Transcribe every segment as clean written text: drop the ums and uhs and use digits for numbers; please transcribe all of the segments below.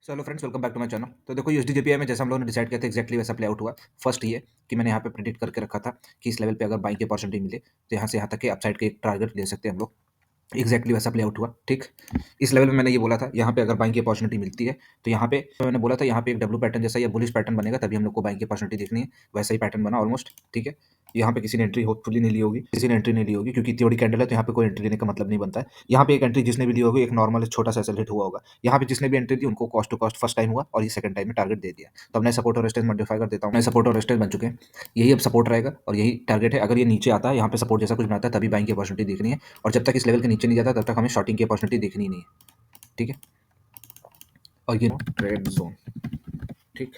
Hello friends, welcome back to my channel. तो देखो USD जेपीआई में जैसा हम लोगों ने डिसाइड किया था एग्जैक्टली वैसा प्ले आउट हुआ। फर्स्ट ये कि मैंने यहाँ पे प्रेडिक्ट करके रखा था कि इस लेवल पे अगर बाइंग की अपॉर्चुनिटी मिले तो यहाँ से यहाँ तक के अपसाइड के एक टारगेट ले सकते हैं हम लोग। एग्जैक्टली वैसा प्ले आउट हुआ। ठीक, इस लेवल में मैंने ये बोला था यहाँ पे अगर बाइंग की अपॉर्चुनिटी मिलती है तो यहाँ पे मैंने बोला था यहाँ पे एक डब्ल्यू पैटर्न जैसा या बुलिश पैटर्न बनेगा, तभी हम लोग को बाइंग की अपॉर्चुनिटी देखनी है। वैसा ही पैटर्न बना ऑलमोस्ट। ठीक है, यहाँ पे किसी ने एंट्री होपफुली नहीं ली होगी, किसी ने एंट्री नहीं ली होगी क्योंकि थ्योरी कैंडल है, तो यहाँ पे कोई एंट्री लेने का मतलब नहीं बनता है। यहाँ पे एक एंट्री जिसने भी ली होगी एक नॉर्मल छोटा सा एसएल हिट हुआ होगा। यहाँ पे जिसने भी एंट्री दी उनको cost to cost first time हुआ और ये सेकंड टाइम में टारगेट दे दिया। तो हमने सपोर्ट और रेजिस्टेंस मॉडिफाई कर देता हूँ। नए सपोर्ट और रेजिस्टेंस बन चुके हैं, यही अब सपोर्ट रहेगा और यही टारगेट है। अगर ये नीचे आता है यहाँ पे सपोर्ट जैसा कुछ बनाता है तभी बाइंग की अपॉर्चुनिटी देखनी है, और जब तक इस लेवल के नीचे नहीं जाता तब तक हमें शॉर्टिंग की अपॉर्चुनिटी देखनी ही नहीं है। ठीक है, और ये ट्रेड जोन। ठीक,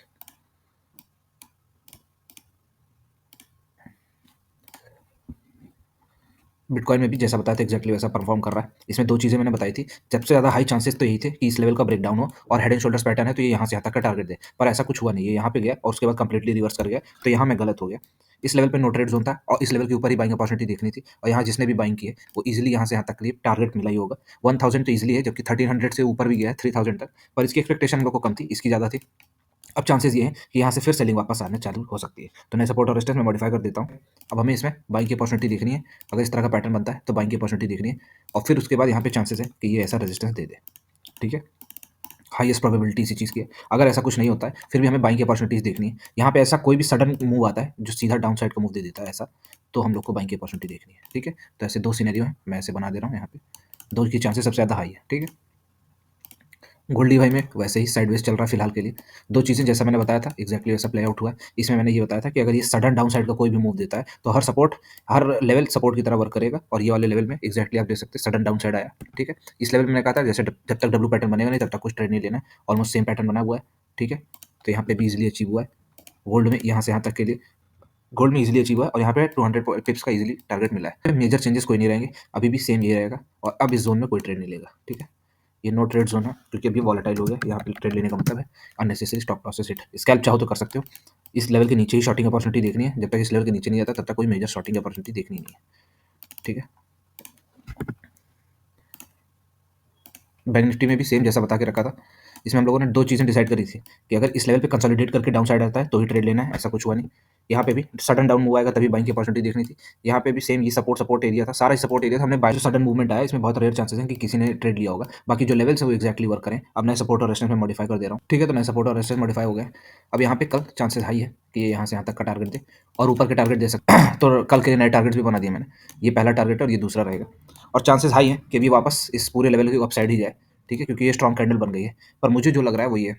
बिटकॉइन में भी जैसा बताया था एग्जैक्टली वैसा परफॉर्म कर रहा है। इसमें दो चीज़ें मैंने बताई थी, सबसे ज़्यादा हाई चांसेस तो यही थे कि इस लेवल का ब्रेकडाउन हो और हेड एंड शोल्डर्स पैटर्न है तो ये यहाँ से यहाँ तक का टारगेट दे, पर ऐसा कुछ हुआ नहीं। ये यहाँ पे गया और उसके बाद कंप्लीटली रिवर्स कर गया, तो यहाँ मैं गलत हो गया। इस लेवल पे नो ट्रेड जोन था और इस लेवल के ऊपर ही बाइंग अपॉर्चुनिटी देखनी थी, और यहाँ जिसने भी बाइंग की है वो इजीली यहाँ से यहाँ तक के लिए टारगेट मिला ही होगा। 1000 तो इजीली है, जबकि 1300 से ऊपर भी गया है 3000 तक, पर इसकी एक्सपेक्टेशन हम लोग को कम थी, इसकी ज़्यादा थी। अब चांसेस ये हैं कि यहाँ से फिर सेलिंग वापस आने चालू हो सकती है, तो नए सपोर्ट और रेजिस्टेंस में मॉडिफाई कर देता हूँ। अब हमें इसमें बाइंग की अपॉर्चुनिटी देखनी है। अगर इस तरह का पैटर्न बनता है तो बाइंग की अपॉर्चुनिटी देखनी है, और फिर उसके बाद यहाँ पे चांसेस है कि ये ऐसा रेजिस्टेंस दे दे। ठीक है, हाईएस्ट प्रोबेबिलिटी इसी चीज़ की है। अगर ऐसा कुछ नहीं होता है फिर भी हमें बाइंग की अपॉर्चुनिटीज़ देखनी है। यहाँ पे ऐसा कोई भी सडन मूव आता है जो सीधा डाउन साइड का मूव दे देता है ऐसा, तो हम लोग को बाइंग की अपॉर्चुनिटी देखनी है। ठीक है, तो ऐसे दो सिनेरियो हैं, मैं ऐसे बना दे रहा हूँ। यहाँ पे दो की चांसेस सबसे ज़्यादा हाई है। ठीक है, गोल्डी भाई में वैसे ही साइडवेज चल रहा है फिलहाल के लिए। दो चीज़ें जैसा मैंने बताया था एग्जैक्टली वैसा प्ले आउट हुआ है। इसमें मैंने ये बताया था कि अगर ये सडन डाउन साइड का कोई भी मूव देता है तो हर लेवल सपोर्ट की तरह वर्क करेगा, और ये वाले लेवल में एग्जैक्टली आप देख सकते हैं सडन डाउन साइड आया। ठीक है, इस लेवल में मैंने कहा था जैसे जब तक डब्ल्यू पैटर्न बनेगा नहीं तब तक कुछ ट्रेड नहीं लेना है। ऑलमोस्ट सेम पैटर्न बना हुआ है। ठीक है, तो यहाँ पे भी इजिली अचीव हुआ है। गोल्ड में यहाँ से यहाँ तक के लिए गोल्ड में इजीली अचीव हुआ है, और यहाँ पे 200 पिप्स का इजीली टारगेट मिला है। मेजर चेंजेस कोई नहीं रहेंगे, अभी भी सेम ये रहेगा, और अब इस जोन में कोई ट्रेड नहीं लेगा। ठीक है, ये नो ट्रेड जोन है क्योंकि अभी वॉलेटाइल हो गया। यहाँ पे ट्रेड लेने का मतलब है unnecessary stop process hit. Scalp चाहो तो कर सकते हो। इस लेवल के नीचे ही शॉर्टिंग अपॉर्चुनिटी देखनी है, जब तक इस लेवल के नीचे नहीं आता तब तक कोई मेजर शॉर्टिंग अपॉर्चुनिटी देखनी नहीं है। ठीक है, बैंक निफ्टी में भी सेम जैसा बता के रखा था। इसमें हम लोगों ने दो चीज़ें डिसाइड करी थी कि अगर इस लेवल पे कंसोलिडेट करके डाउन साइड आता है तो ही ट्रेड लेना है, ऐसा कुछ हुआ नहीं। यहाँ पे भी सडन डाउन मूव आएगा तभी बाइंग की अपॉर्चुनिटी देखनी थी। यहाँ पे भी सेम ये सपोर्ट एरिया था, सारा सपोर्ट एरिया था। हमने बाय सडन मूवमेंट आया, इसमें बहुत रेयर चांसेस हैं कि किसी ने ट्रेड लिया होगा। बाकी जो लेवल्स है वो एक्जैक्टली वर्क करें। अब नए सपोर्ट और रेजिस्टेंस में मॉडिफाई कर दे रहा हूँ। ठीक है, तो नए सपोर्ट और रेजिस्टेंस मॉडिफाई हो गए। अब यहाँ पे कल चांसेस हाई है कि ये यहाँ से यहाँ तक का टारगेट दे और ऊपर के टारगेट दे सकते हैं। तो कल के नए टारगेट भी बना दिए मैंने, ये पहला टारगेट है और ये दूसरा रहेगा। और चांसेस हाई है कि भी वापस इस पूरे लेवल की अपसाइड ही जाए। ठीक है, क्योंकि ये स्ट्रॉन्ग कैंडल बन गई है। पर मुझे जो लग रहा है वो ये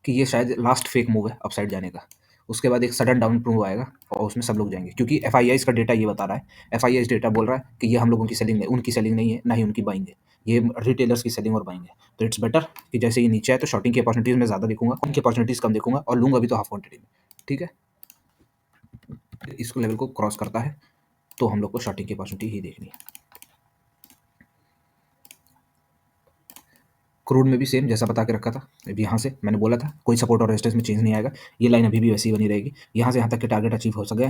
कि ये शायद लास्ट फेक मूव है अपसाइड जाने का। उसके बाद एक सडन डाउन मूव आएगा और उसमें सब लोग जाएंगे, क्योंकि एफ का डेटा ये बता रहा है। एफ डेटा बोल रहा है कि ये हम लोगों की सेलिंग नहीं, उनकी सेलिंग नहीं है, ना ही उनकी बाइंग है। ये रिटेलर्स की सेलिंग और बाइंग है। तो इट्स बेटर कि जैसे ये नीचे है तो शॉर्टिंग की अपॉर्चुनिटीज़ मैं ज़्यादा देखूंगा, उनकी अपॉर्चुनिटीज़ कम देखूंगा, और लूंगा भी तो हाफ क्वांटिटी में। ठीक है, इसको लेवल को क्रॉस करता है तो हम लोग को शॉर्टिंग की अपॉर्चुनिटी ही देखनी है। क्रूड में भी सेम जैसा बता के रखा था। अभी यहाँ से मैंने बोला था कोई सपोर्ट और रेजिस्टेंस में चेंज नहीं आएगा, ये लाइन अभी भी वैसी बनी रहेगी। यहाँ से यहाँ तक के टारगेट अचीव हो सके,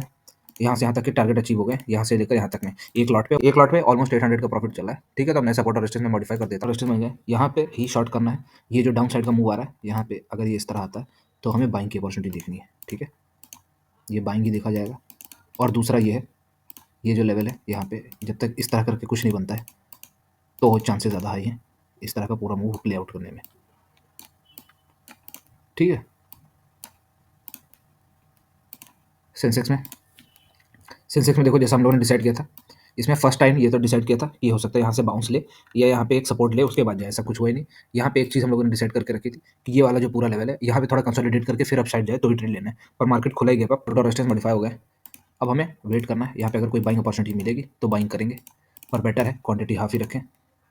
यहाँ से यहाँ तक के टारगेट अचीव हो गए, यहाँ से लेकर यहाँ तक में एक लॉट पे ऑलमोस्ट 800 का प्रॉफिट चला है। ठीक है, तो मैं सपोर्ट और रेजिस्टेंस में मॉडिफाई कर देता हूँ। रेजिस्टेंस बन गए, यहाँ पे ही शॉर्ट करना है। ये जो डाउन साइड का मूव आ रहा है यहाँ पे अगर ये इस तरह आता है तो हमें बाइंग की अपॉर्चुनिटी देखनी है। ठीक है, ये बाइंग ही देखा जाएगा। और दूसरा ये है, ये जो लेवल है यहाँ पे जब तक इस तरह करके कुछ नहीं बनता है तो चांसेस ज़्यादा हाई हैं इस तरह का पूरा मूव प्ले आउट करने में। ठीक है, सेंसेक्स में देखो जैसा हम लोगों ने डिसाइड किया था, इसमें फर्स्ट टाइम ये तो डिसाइड किया था कि हो सकता है यहाँ से बाउंस ले या यहाँ पे एक सपोर्ट ले उसके बाद जाए, ऐसा कुछ हुआ ही नहीं। यहाँ पे एक चीज़ हम लोगों ने डिसाइड करके रखी थी कि ये वाला जो पूरा लेवल है यहाँ पे थोड़ा कंसोलिडेट करके फिर अपसाइड जाए तो ही ट्रेड लेना है, पर मार्केट खुला ही गया, पर रेजिस्टेंस मॉडिफाई हो गए। अब हमें वेट करना है, यहाँ पे अगर कोई बाइंग अपॉर्चुनिटी मिलेगी तो बाइंग करेंगे, पर बेटर है क्वांटिटी हाफ ही रखें।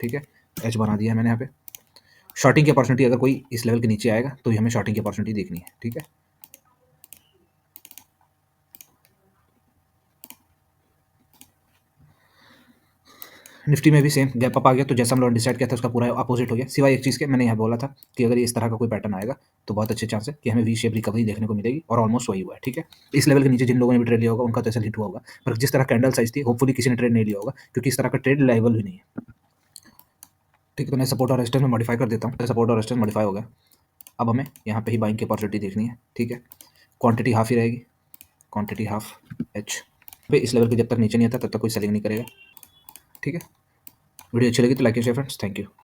ठीक है, एच बना दिया है मैंने यहाँ पे। शॉर्टिंग की अपॉर्चुनिटी अगर कोई इस लेवल के नीचे आएगा तो ही हमें शॉर्टिंग की अपॉर्चुनिटी देखनी है। ठीक है, निफ्टी में भी सेम गैप अप आ गया, तो जैसा हम लोगों ने डिसाइड किया था उसका पूरा अपोजिट हो गया, सिवाय एक चीज़ के। मैंने यहाँ बोला था कि अगर इस तरह का कोई पैटर्न आएगा तो बहुत अच्छे चांस है कि हमें वी शेप रिकवरी देखने को मिलेगी, और ऑलमोस्ट वही हुआ है। ठीक है, इस लेवल के नीचे जिन लोगों ने भी ट्रेड लिया होगा उनका तो ऐसा हिट हुआ होगा, पर जिस तरह कैंडल साइज थी होपफुली किसी ने ट्रेड नहीं लिया होगा, क्योंकि इस तरह का ट्रेड लाइबल भी नहीं है। ठीक है, तो मैं सपोर्ट और रेजिस्टेंस में मॉडिफाई कर देता हूँ। सपोर्ट और रेजिस्टेंस मॉडिफाई हो गया। अब हमें यहाँ पे ही बाइंग की अपॉर्चुनिटी देखनी है। ठीक है, क्वांटिटी हाफ ही रहेगी, क्वांटिटी हाफ एच पे। इस लेवल के जब तक नीचे नहीं आता तब तक कोई सेलिंग नहीं करेगा। ठीक है, वीडियो अच्छी लगी तो like and share friends, thank you.